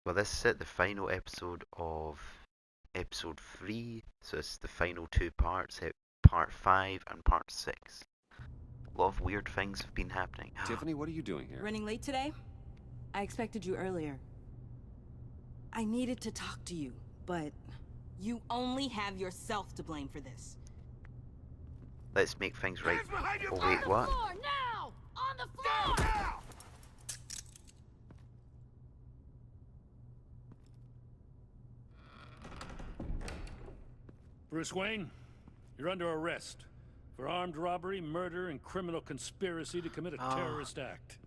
Well, this is the final episode of episode 3, so it's the final two parts, part 5 and part 6. A lot of weird things have been happening. Tiffany, what are you doing here? Running late today? I expected you earlier. I needed to talk to you, but you only have yourself to blame for this. Let's make things right. Oh wait, what? Floor now! On the floor! Bruce Wayne, you're under arrest for armed robbery, murder, and criminal conspiracy to commit a terrorist act.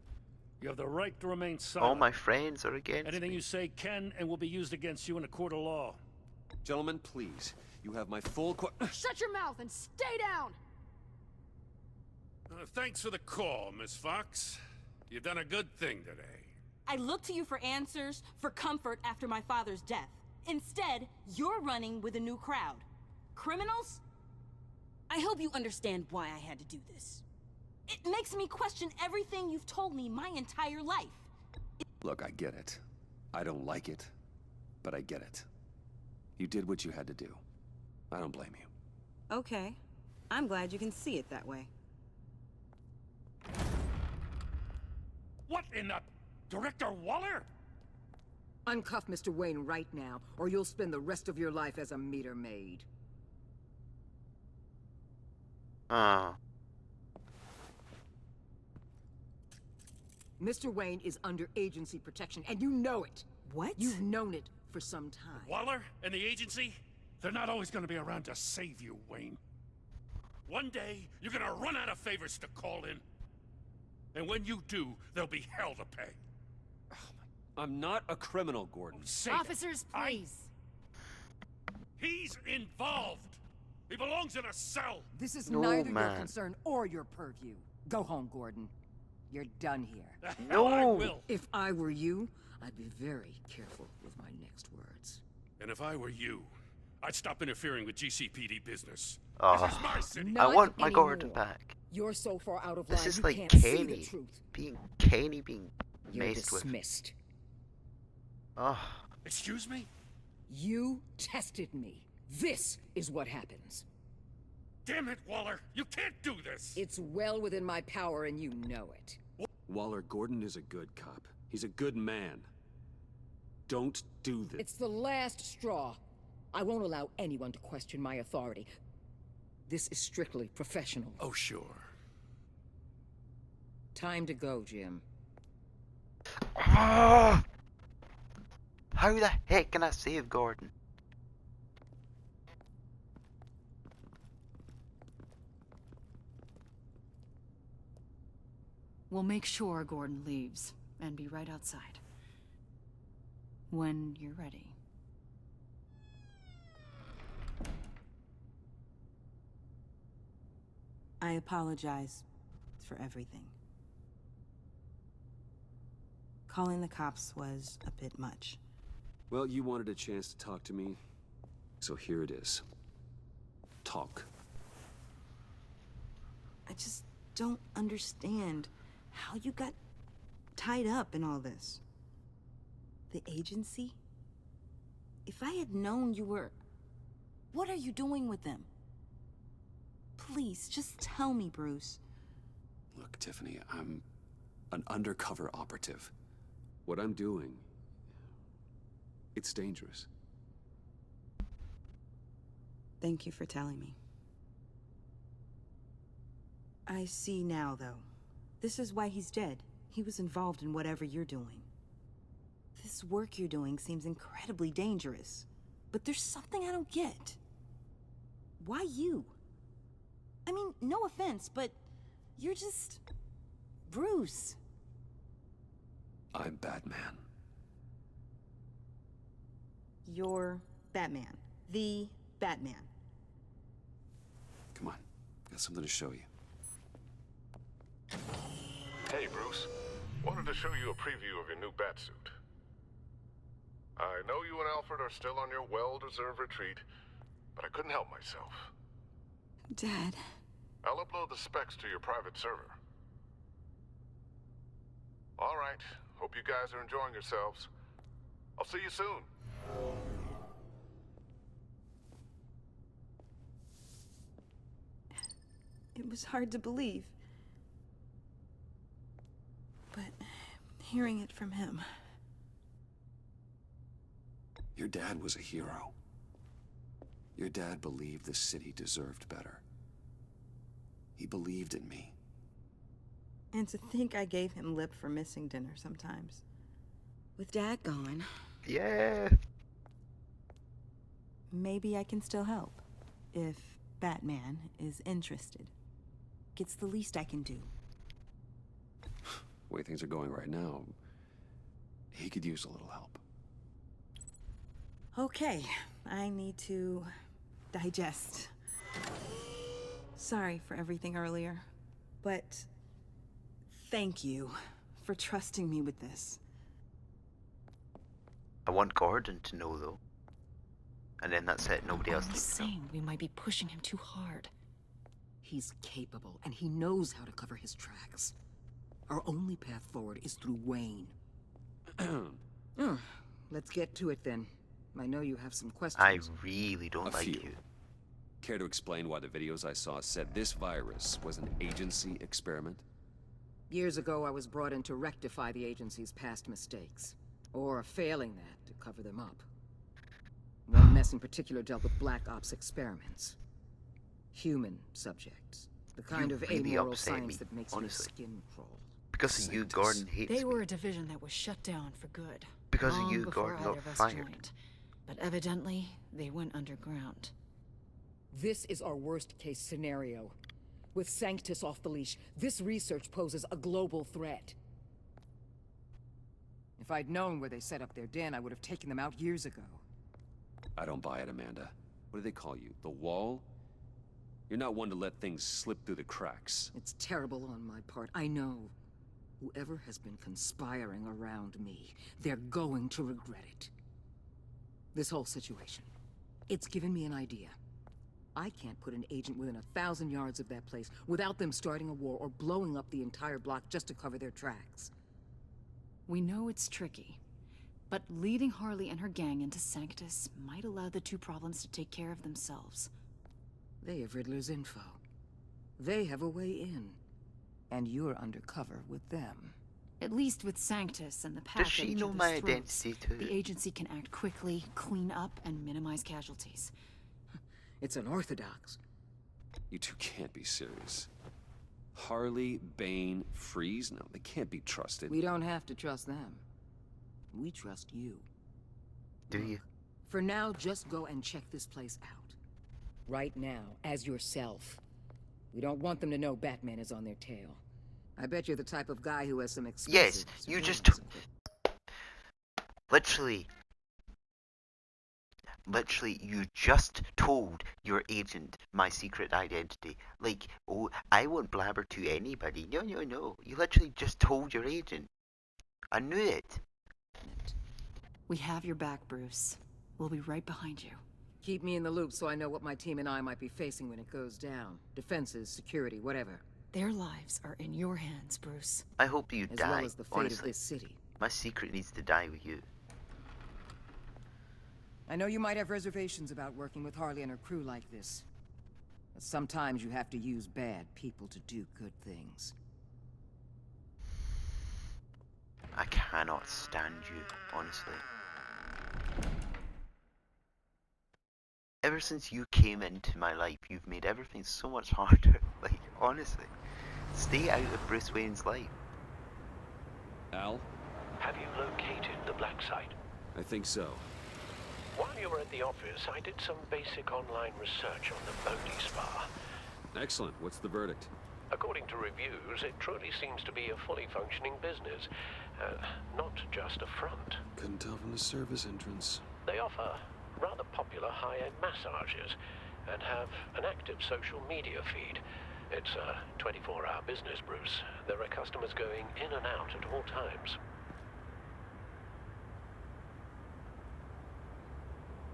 You have the right to remain silent. All my friends are against Anything me. you say can and will be used against you in a court of law. Gentlemen, please. You have my full Shut your mouth and stay down! Thanks for the call, Miss Fox. You've done a good thing today. I looked to you for answers, for comfort after my father's death. Instead, you're running with a new crowd. Criminals? I hope you understand why I had to do this. It makes me question everything you've told me my entire life. Look, I get it. I don't like it, but I get it. You did what you had to do. I don't blame you. Okay. I'm glad you can see it that way. What in the... Director Waller? Uncuff Mr. Wayne right now, or you'll spend the rest of your life as a meter maid. Ah, Mr. Wayne is under agency protection, and you know it. What? You've known it for some time. Waller and the agency? They're not always going to be around to save you, Wayne. One day, you're going to run out of favors to call in. And when you do, there'll be hell to pay. I'm not a criminal, Gordon. Say that. Officers, please. He's involved. He belongs in a cell. This is No, neither man. your concern or your purview. Go home, Gordon. You're done here. The hell I No. will. If I were you, I'd be very careful with my next words. And if I were you, I'd stop interfering with GCPD business. Oh. This is my city. No. I Not want my anymore. Gordon back. You're so far out of line, This is you like can't see the Kenny truth. being You're messed with. dismissed. Oh, Excuse me? You tested me. This is what happens. Damn it, Waller. You can't do this. It's well within my power, and you know it. Waller, Gordon is a good cop. He's a good man. Don't do this. It's the last straw. I won't allow anyone to question my authority. This is strictly professional. Oh, sure. Time to go, Jim. Ah! How the heck can I save Gordon? We'll make sure Gordon leaves, and be right outside. When you're ready. I apologize for everything. Calling the cops was a bit much. Well, you wanted a chance to talk to me, so here it is. Talk. I just don't understand how you got tied up in all this. The agency? If I had known you were... What are you doing with them? Please, just tell me, Bruce. Look, Tiffany, I'm an undercover operative. What I'm doing, it's dangerous. Thank you for telling me. I see now, though. This is why he's dead. He was involved in whatever you're doing. This work you're doing seems incredibly dangerous. But there's something I don't get. Why you? I mean, no offense, but you're just... Bruce. I'm Batman. You're Batman. The Batman. Come on, got something to show you. Hey, Bruce. Wanted to show you a preview of your new batsuit. I know you and Alfred are still on your well-deserved retreat, but I couldn't help myself. Dad. I'll upload the specs to your private server. All right. Hope you guys are enjoying yourselves. I'll see you soon. It was hard to believe. But hearing it from him... Your dad was a hero. Your dad believed the city deserved better. He believed in me. And to think I gave him lip for missing dinner sometimes. With Dad gone, Yeah. Maybe I can still help. If Batman is interested. It's the least I can do. The way things are going right now, he could use a little help. Okay, I need to digest. Sorry for everything earlier, but thank you for trusting me with this. I want Gordon to know, though. And then that's it, nobody else I'm needs to know. saying we might be pushing him too hard. he's capable, and he knows how to cover his tracks. Our only path forward is through Wayne. Oh, let's get to it then. I know you have some questions. I really don't like few. you. Care to explain why the videos I saw said this virus was an agency experiment? Years ago, I was brought in to rectify the agency's past mistakes. Or failing that, to cover them up. One mess in particular dealt with Black Ops experiments. Human subjects. The kind You of really amoral upset science me, that makes honestly. your skin crawl. Because of you, Sanctus. Gordon hates They me. were a division that was shut down for good. Because of long you, before Gordon either got of us fired. joined. But evidently, they went underground. This is our worst-case scenario. With Sanctus off the leash, this research poses a global threat. If I'd known where they set up their den, I would have taken them out years ago. I don't buy it, Amanda. What do they call you? The Wall? You're not one to let things slip through the cracks. It's terrible on my part, I know. Whoever has been conspiring around me, they're going to regret it. This whole situation, it's given me an idea. I can't put an agent within 1,000 yards of that place without them starting a war or blowing up the entire block just to cover their tracks. We know it's tricky, but leading Harley and her gang into Sanctus might allow the two problems to take care of themselves. They have Riddler's info. They have a way in. And you're undercover with them. At least with Sanctus and the path Does she at each know other's my throats, identity too? the agency can act quickly, clean up, and minimize casualties. It's unorthodox. You two can't be serious. Harley, Bane, Freeze? No, they can't be trusted. We don't have to trust them. We trust you. Do you? For now, just go and check this place out. Right now, as yourself. We don't want them to know Batman is on their tail. I bet you're the type of guy who has some expensive... Yes, you just surveillance equipment. Literally, you just told your agent my secret identity. Like, oh, I won't blabber to anybody. No, no, no. You literally just told your agent. I knew it. We have your back, Bruce. We'll be right behind you. Keep me in the loop so I know what my team and I might be facing when it goes down. Defenses, security, whatever. Their lives are in your hands, Bruce. I hope you As die, well as the fate of honestly. this city. My secret needs to die with you. I know you might have reservations about working with Harley and her crew like this. But sometimes you have to use bad people to do good things. I cannot stand you, honestly. Ever since you came into my life, you've made everything so much harder. Like, honestly. Stay out of Bruce Wayne's life. Al? Have you located the black site? I think so. While you were at the office, I did some basic online research on the Bodhi Spa. Excellent. What's the verdict? According to reviews, it truly seems to be a fully functioning business, not just a front. Couldn't tell from the service entrance. They offer rather popular high-end massages and have an active social media feed. It's a 24-hour business, Bruce. There are customers going in and out at all times.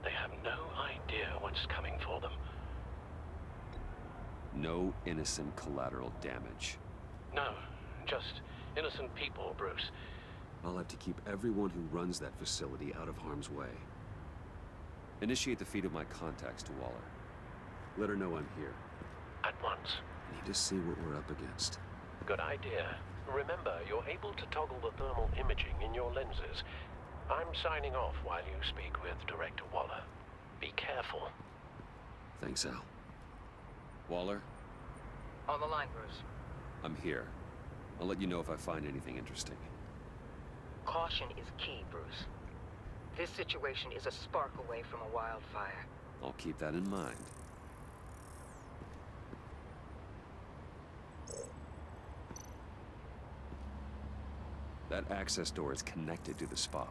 They have no idea what's coming for them. No innocent collateral damage. No, just innocent people, Bruce. I'll have to keep everyone who runs that facility out of harm's way. Initiate the feed of my contacts to Waller. Let her know I'm here. At once. I need to see what we're up against. Good idea. Remember, you're able to toggle the thermal imaging in your lenses. I'm signing off while you speak with Director Waller. Be careful. Thanks, Al. Waller, On the line, Bruce. I'm here. I'll let you know if I find anything interesting. Caution is key, Bruce. This situation is a spark away from a wildfire. I'll keep that in mind. That access door is connected to the spa.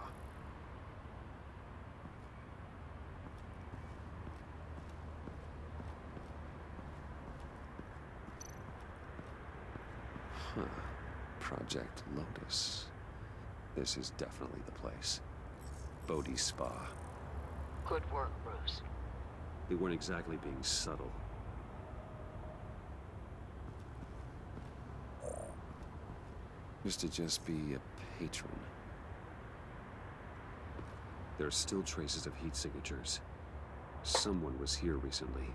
Huh. Project Lotus. This is definitely the place. Bodhi's spa. Good work, Bruce. They weren't exactly being subtle. Used to just be a patron. There are still traces of heat signatures. Someone was here recently.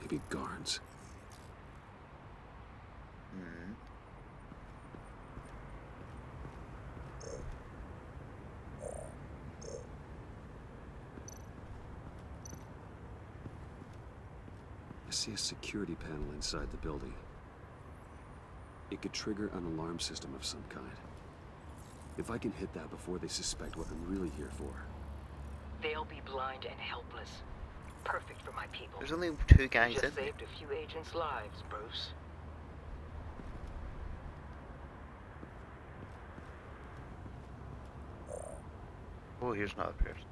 Maybe guards. I see a security panel inside the building. It could trigger an alarm system of some kind. If I can hit that before they suspect what I'm really here for. They'll be blind and helpless. Perfect for my people. There's only 2 guys Just in there. saved a few agents' lives, Bruce. Oh, here's another person.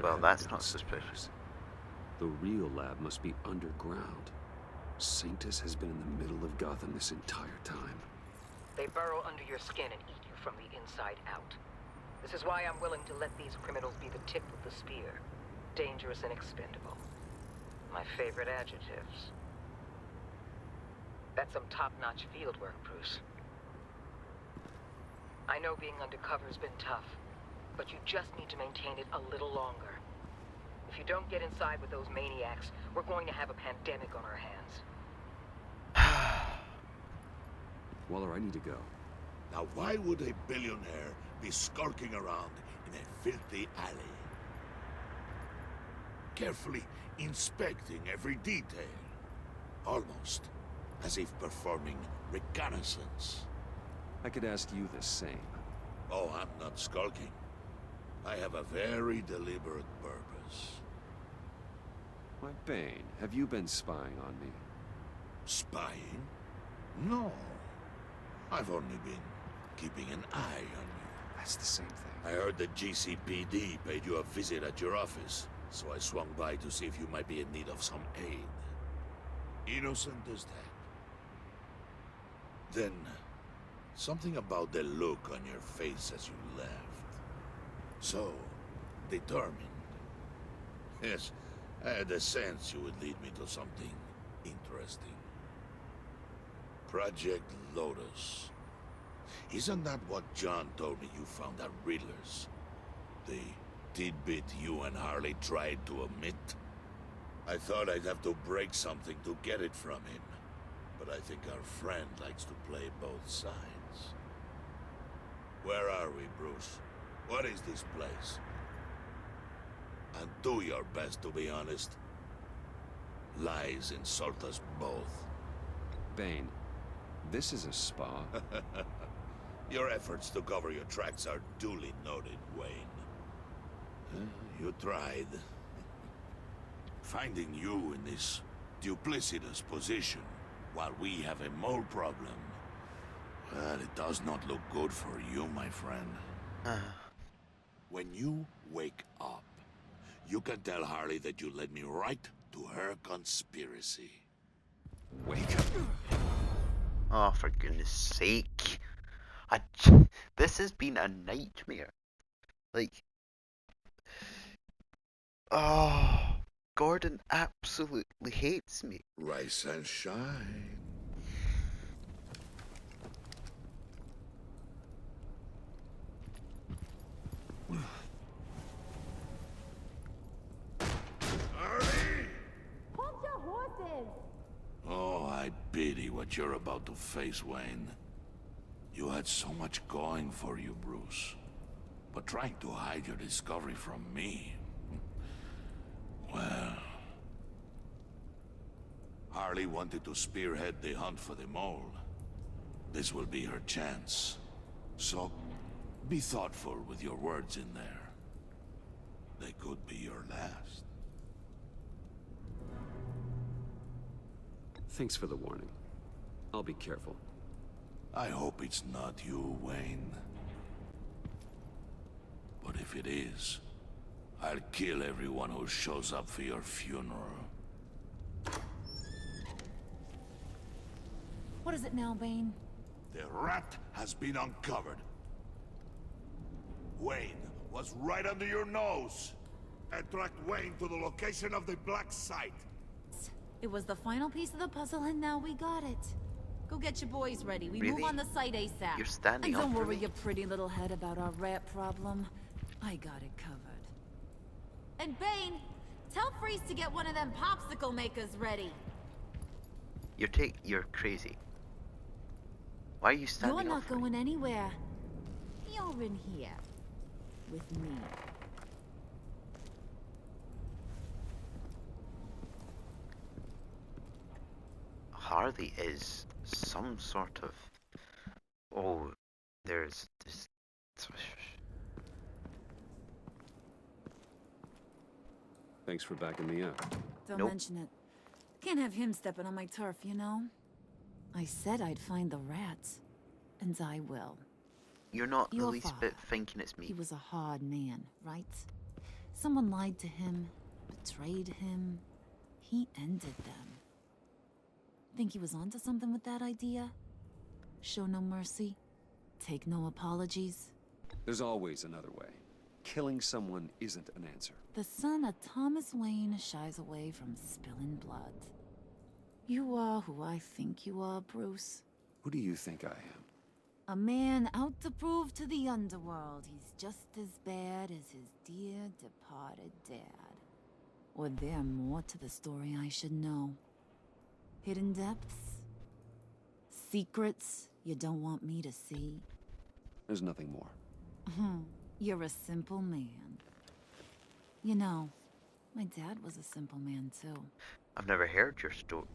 Well, that's not suspicious. The real lab must be underground. Sanctus has been in the middle of Gotham this entire time. They burrow under your skin and eat you from the inside out. This is why I'm willing to let these criminals be the tip of the spear. Dangerous and expendable. My favorite adjectives. That's some top-notch field work, Bruce. I know being undercover's been tough, but you just need to maintain it a little longer. If you don't get inside with those maniacs, we're going to have a pandemic on our hands. Waller, I need to go. Now why would a billionaire be skulking around in a filthy alley? Carefully inspecting every detail. Almost as if performing reconnaissance. I could ask you the same. Oh, I'm not skulking. I have a very deliberate purpose. Why, Bane, have you been spying on me? Spying? No. I've only been keeping an eye on you. That's the same thing. I heard the GCPD paid you a visit at your office, so I swung by to see if you might be in need of some aid. Innocent as that. Then, something about the look on your face as you left. So, determined. Yes, I had a sense you would lead me to something interesting. Project Lotus. Isn't that what John told me you found at Riddler's? The tidbit you and Harley tried to omit? I thought I'd have to break something to get it from him. But I think our friend likes to play both sides. Where are we, Bruce? What is this place? And do your best to be honest. Lies insult us both. Bane, this is a spa. Your efforts to cover your tracks are duly noted, Wayne. You tried. Finding you in this duplicitous position while we have a mole problem. Well, it does not look good for you, my friend. When you wake up, you can tell Harley that you led me right to her conspiracy. Wake up. Oh, for goodness sake. This has been a nightmare. Like, Oh, Gordon absolutely hates me. Rise and shine. Hold your horses! Oh, I pity what you're about to face, Wayne. You had so much going for you, Bruce. But trying to hide your discovery from me... Well... Harley wanted to spearhead the hunt for the mole. This will be her chance. So, be thoughtful with your words in there. They could be your last. Thanks for the warning. I'll be careful. I hope it's not you, Wayne. But if it is, I'll kill everyone who shows up for your funeral. What is it now, Bane? The rat has been uncovered. Wayne was right under your nose. I tracked Wayne to the location of the black site. It was the final piece of the puzzle, and now we got it. Go get your boys ready. We Really? move on the site ASAP. You're standing And up don't for worry me? your pretty little head about our rat problem. I got it covered. And Bane, tell Freeze to get one of them popsicle makers ready. You're crazy. Why are you standing You're up not for me? going anywhere. You're in here. With me. Harley is some sort of... Oh, there's this... Thanks for backing me up. Don't Nope. mention it. Can't have him stepping on my turf, you know? I said I'd find the rats. And I will. You're not the Your least father. bit thinking it's He me. was a hard man, right? Someone lied to him, betrayed him. He ended them. Think he was onto something with that idea? Show no mercy? Take no apologies? There's always another way. Killing someone isn't an answer. The son of Thomas Wayne shies away from spilling blood. You are who I think you are, Bruce. Who do you think I am? A man out to prove to the underworld he's just as bad as his dear departed dad. Or there more to the story I should know? Hidden depths? Secrets you don't want me to see? There's nothing more. You're a simple man. You know, my dad was a simple man too. I've never heard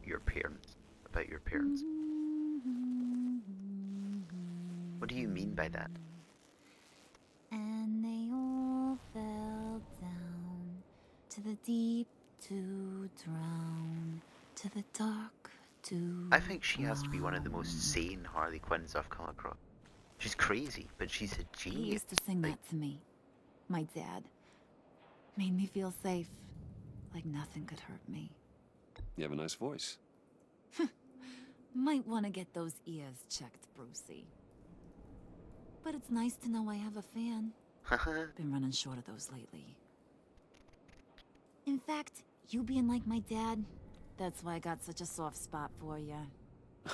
your parents, about your parents. What do you mean by that? And they all fell down to the deep to drown, to the dark to I think she has to be one of the most sane Harley Quinns I've come across. She's crazy, but she's a He genius. used to sing that to me. My dad. Made me feel safe. Like nothing could hurt me. You have a nice voice. Might want to get those ears checked, Brucey. But it's nice to know I have a fan. Been running short of those lately. In fact, you being like my dad, that's why I got such a soft spot for you.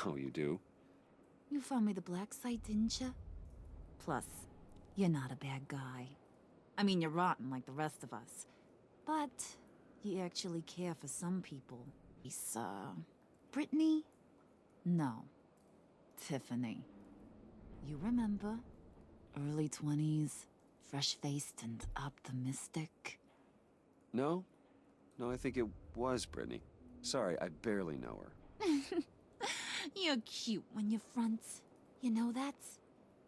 Oh, you do? You found me the black site, didn't you? Plus, you're not a bad guy. I mean, you're rotten like the rest of us. But you actually care for some people. It's, Brittany? No. Tiffany. You remember? Early 20s, fresh-faced and optimistic. No? No, I think it was Brittany. Sorry, I barely know her. You're cute when you front. You know that?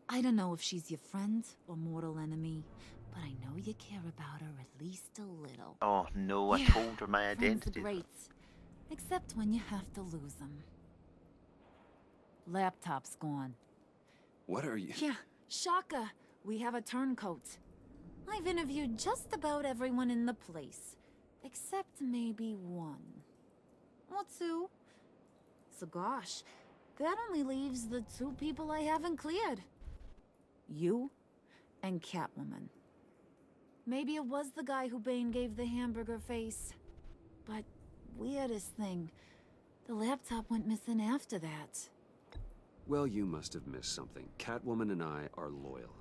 I don't know if she's your friend or mortal enemy, but I know you care about her at least a little. Oh no, I Yeah, told her my Friends are identity. great, except when you have to lose them. Laptop's gone. What are you? Yeah, shocker. We have a turncoat. I've interviewed just about everyone in the place, except maybe one. Or two. So gosh, that only leaves the two people I haven't cleared. You and Catwoman. Maybe it was the guy who Bane gave the hamburger face. But weirdest thing, the laptop went missing after that. Well, you must have missed something. Catwoman and I are loyal.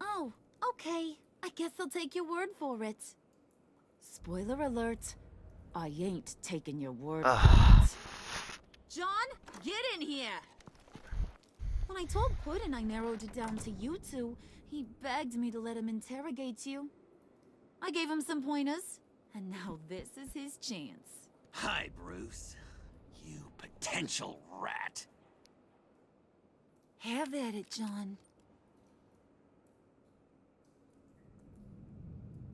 Oh, okay. I guess I'll take your word for it. Spoiler alert, I ain't taking your word for it. John, get in here! When I told Puddin' I narrowed it down to you two, he begged me to let him interrogate you. I gave him some pointers, and now this is his chance. Hi, Bruce. You potential rat. Have at it, John.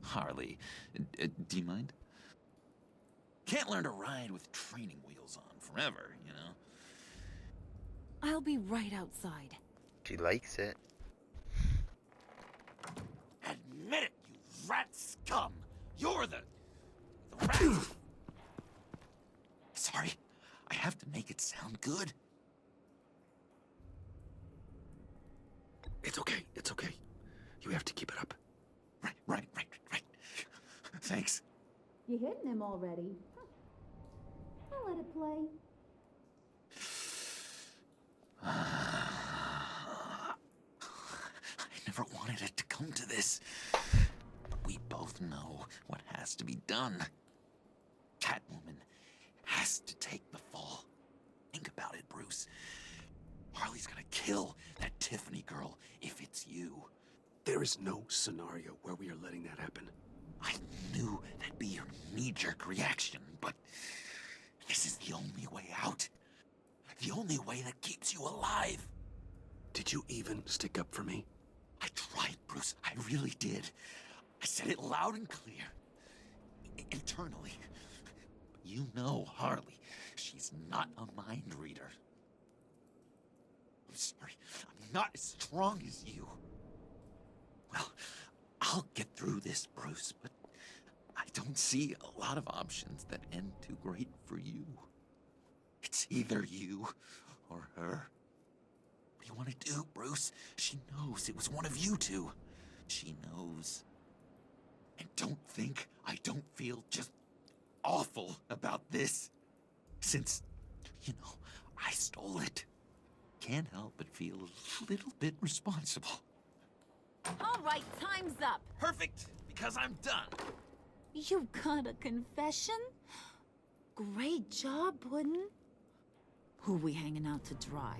Harley, do you mind? Can't learn to ride with training wheels on forever, you know? I'll be right outside. She likes it. Admit it, you rat scum! You're the rat! Sorry, I have to make it sound good. It's okay, it's okay. You have to keep it up. Right. Thanks. You hitting him already? I'll let it play. I never wanted it to come to this. We both know what has to be done. Catwoman has to take the fall. Think about it, Bruce. Harley's gonna kill that Tiffany girl if it's you. There is no scenario where we are letting that happen. I knew that'd be your knee-jerk reaction, but this is the only way out. The only way that keeps you alive. Did you even stick up for me? I tried, Bruce. I really did. I said it loud and clear. Internally. But you know Harley. She's not a mind reader. I'm sorry. I'm not as strong as you. Well, I'll get through this, Bruce, but I don't see a lot of options that end too great for you. It's either you or her. What do you want to do, Bruce? She knows it was one of you two. She knows. And don't think I don't feel just awful about this. Since, you know, I stole it. Can't help but feel a little bit responsible. All right, time's up. Perfect, because I'm done. You got a confession? Great job, Puddin'. Who we hanging out to dry?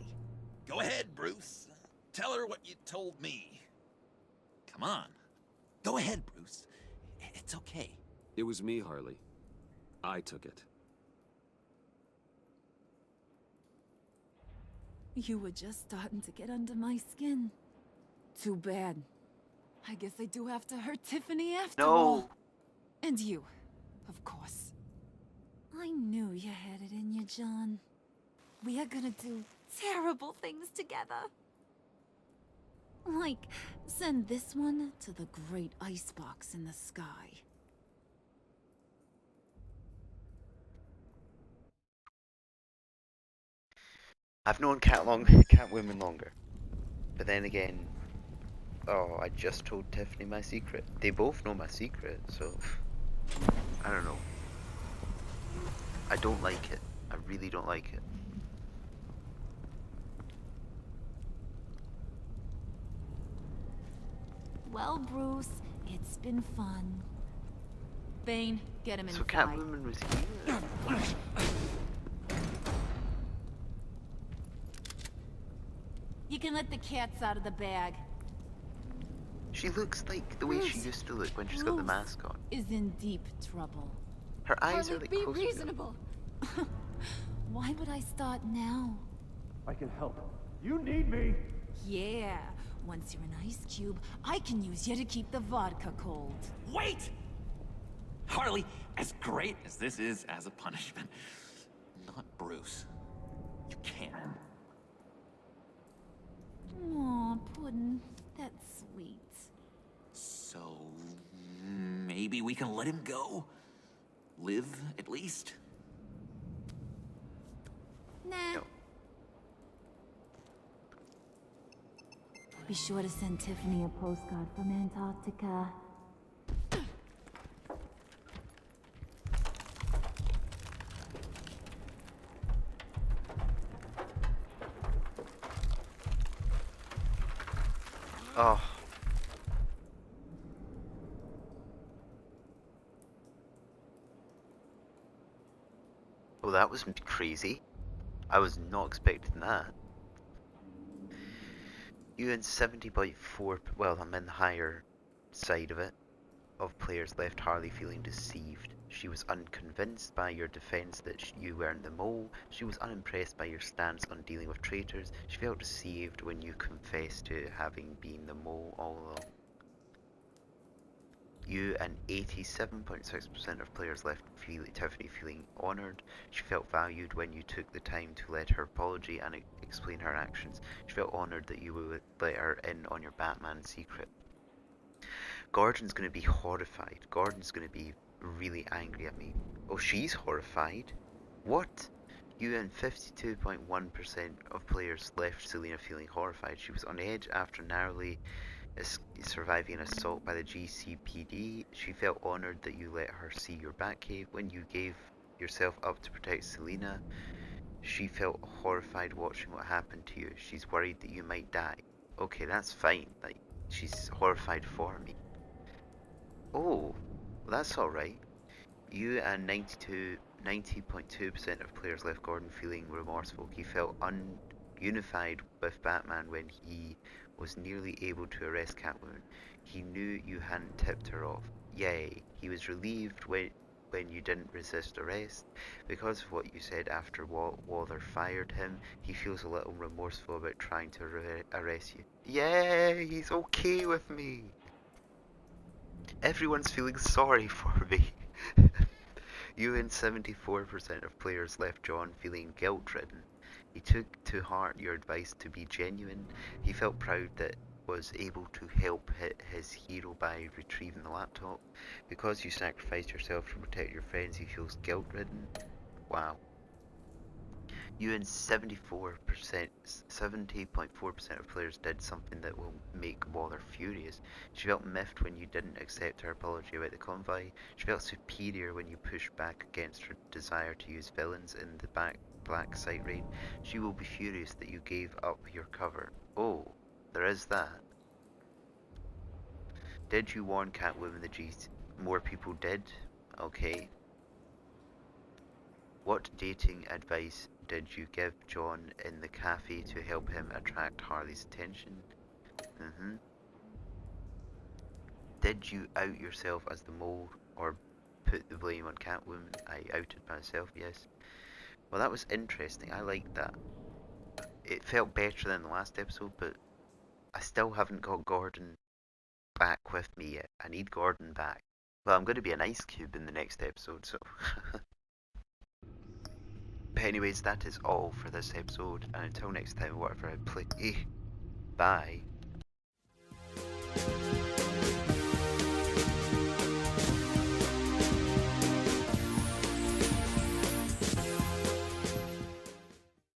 Go ahead, Bruce. Tell her what you told me. Come on. Go ahead, Bruce. It's okay. It was me, Harley. I took it. You were just starting to get under my skin. Too bad. I guess I do have to hurt Tiffany after all. And you, of course. I knew you had it in you, John. We are gonna do terrible things together. Like, send this one to the great icebox in the sky. I've known Catwoman longer. But then again, oh, I just told Tiffany my secret. They both know my secret, so I don't know. I don't like it. I really don't like it. Well, Bruce, it's been fun. Bane, get him inside. So Catwoman was here? You can let the cats out of the bag. She looks like the way she used to look when she's got the mask on. Is in deep trouble. Her eyes are like Be close reasonable. Why would I start now? I can help. You need me. Yeah, once you're an ice cube, I can use you to keep the vodka cold. Wait! Harley, as great as this is as a punishment, not Bruce. You can. Aw, Puddin', that's sweet. So, maybe we can let him go? Live, at least? Nah. No. Be sure to send Tiffany a postcard from Antarctica. Oh. Oh, that was crazy. I was not expecting that. You in 70.4, well, I'm in the higher side of it, of players left Harley feeling deceived. She was unconvinced by your defense that you weren't the mole. She was unimpressed by your stance on dealing with traitors. She felt deceived when you confessed to having been the mole all along. You and 87.6% of players left Tiffany feeling honoured. She felt valued when you took the time to let her apology and explain her actions. She felt honoured that you would let her in on your Batman secret. Gordon's going to be horrified. Gordon's going to be really angry at me. Oh, she's horrified? What? You and 52.1% of players left Selina feeling horrified. She was on edge after narrowly surviving an assault by the GCPD. She felt honoured that you let her see your Batcave when you gave yourself up to protect Selina. She felt horrified watching what happened to you. She's worried that you might die. Okay, that's fine. Like, she's horrified for me. Oh, well, that's alright. You and 90.2% of players left Gordon feeling remorseful. He felt unified with Batman when he was nearly able to arrest Catwoman. He knew you hadn't tipped her off. Yay. He was relieved when you didn't resist arrest. Because of what you said after Waller fired him, he feels a little remorseful about trying to arrest you. Yay, he's okay with me. Everyone's feeling sorry for me. You and 74% of players left John feeling guilt-ridden. He took to heart your advice to be genuine. He felt proud that was able to help his hero by retrieving the laptop. Because you sacrificed yourself to protect your friends, he feels guilt-ridden. Wow. You and 70.4% of players did something that will make Waller furious. She felt miffed when you didn't accept her apology about the convoy. She felt superior when you pushed back against her desire to use villains in the Black Site raid. She will be furious that you gave up your cover. Oh, there is that. Did you warn Catwoman the G's? More people did? Okay. What dating advice did you give John in the cafe to help him attract Harley's attention? Did you out yourself as the mole or put the blame on Catwoman? I outed myself, yes. Well, that was interesting. I liked that. It felt better than the last episode, but I still haven't got Gordon back with me yet. I need Gordon back. Well, I'm going to be an ice cube in the next episode, so... But anyways, that is all for this episode, and until next time, whatever I play, bye.